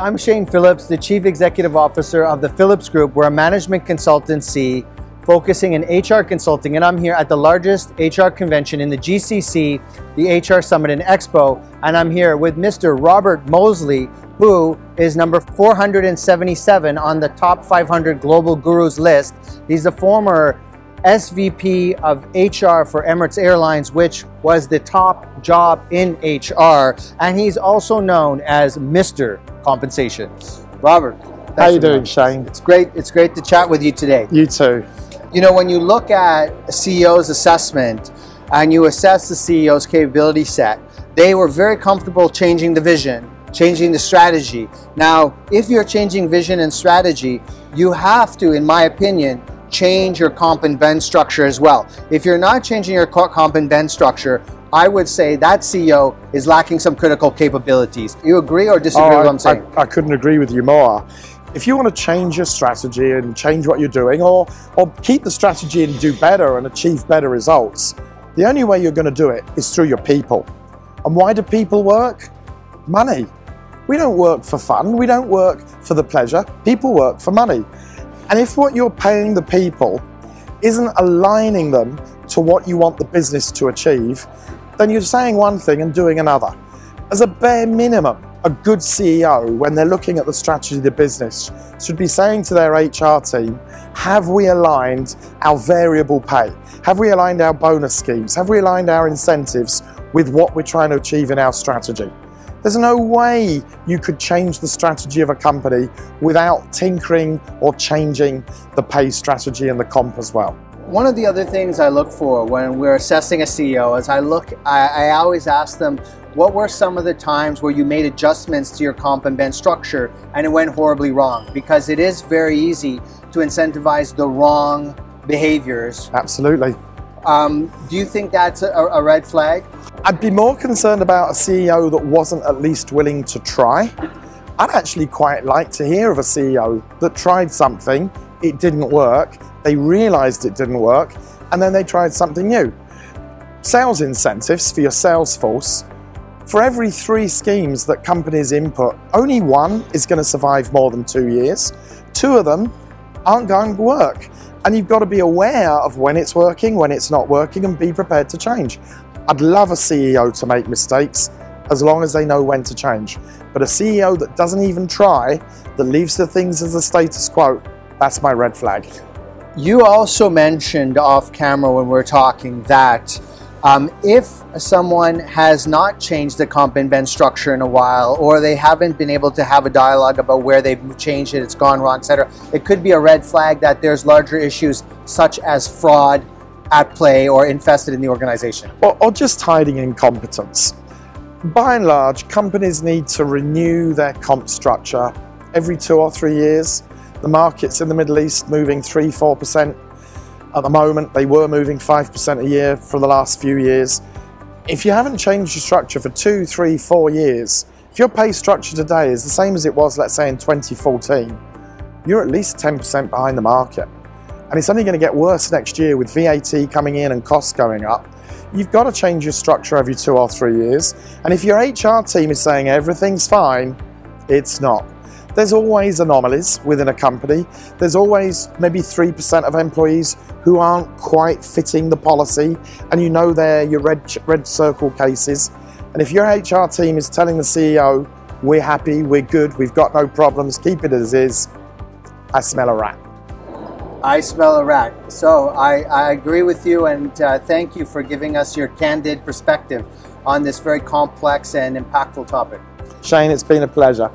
I'm Shane Phillips, the Chief Executive Officer of the Phillips Group. We're a management consultancy focusing in HR consulting, and I'm here at the largest HR convention in the GCC, the HR Summit and Expo, and I'm here with Mr. Robert Mosley, who is number 477 on the top 500 global gurus list. He's the former SVP of HR for Emirates Airlines, which was the top job in HR, and he's also known as Mr. Compensation. Robert, how you doing, Shane? It's great to chat with you today. You too. You know, when you look at a CEO's assessment and you assess the CEO's capability set, they were very comfortable changing the vision, changing the strategy. Now, if you're changing vision and strategy, you have to, in my opinion, change your comp and ben structure as well. If you're not changing your comp and ben structure, I would say that CEO is lacking some critical capabilities. You agree or disagree with what I'm saying? I couldn't agree with you more. If you want to change your strategy and change what you're doing, or keep the strategy and do better and achieve better results, the only way you're going to do it is through your people. And why do people work? Money. We don't work for fun. We don't work for the pleasure. People work for money. And if what you're paying the people isn't aligning them to what you want the business to achieve, then you're saying one thing and doing another. As a bare minimum, a good CEO, when they're looking at the strategy of the business, should be saying to their HR team, have we aligned our variable pay? Have we aligned our bonus schemes? Have we aligned our incentives with what we're trying to achieve in our strategy? There's no way you could change the strategy of a company without tinkering or changing the pay strategy and the comp as well. One of the other things I look for when we're assessing a CEO is I always ask them, what were some of the times where you made adjustments to your comp and ben structure and it went horribly wrong? Because it is very easy to incentivize the wrong behaviors. Absolutely. Do you think that's a red flag? I'd be more concerned about a CEO that wasn't at least willing to try. I'd actually quite like to hear of a CEO that tried something, it didn't work, they realized it didn't work, and then they tried something new. Sales incentives for your sales force. For every 3 schemes that companies input, only 1 is going to survive more than 2 years. 2 of them aren't going to work. And you've got to be aware of when it's working, when it's not working, and be prepared to change. I'd love a CEO to make mistakes as long as they know when to change. But a CEO that doesn't even try, that leaves the things as a status quo, that's my red flag. You also mentioned off camera when we were talking that if someone has not changed the comp and ben structure in a while, or they haven't been able to have a dialogue about where they've changed it, it's gone wrong, etc., it could be a red flag that there's larger issues such as fraud at play or infested in the organization. Or just hiding incompetence. By and large, companies need to renew their comp structure every 2 or 3 years. The markets in the Middle East moving 3–4%. At the moment, they were moving 5% a year for the last few years. If you haven't changed your structure for 2, 3, 4 years, if your pay structure today is the same as it was, let's say, in 2014, you're at least 10% behind the market. And it's only going to get worse next year with VAT coming in and costs going up. You've got to change your structure every 2 or 3 years. And if your HR team is saying everything's fine, it's not. There's always anomalies within a company. There's always maybe 3% of employees who aren't quite fitting the policy, and you know they're your red circle cases. And if your HR team is telling the CEO, we're happy, we're good, we've got no problems, keep it as is, I smell a rat. I smell a rat. So I agree with you, and thank you for giving us your candid perspective on this very complex and impactful topic. Shane, it's been a pleasure.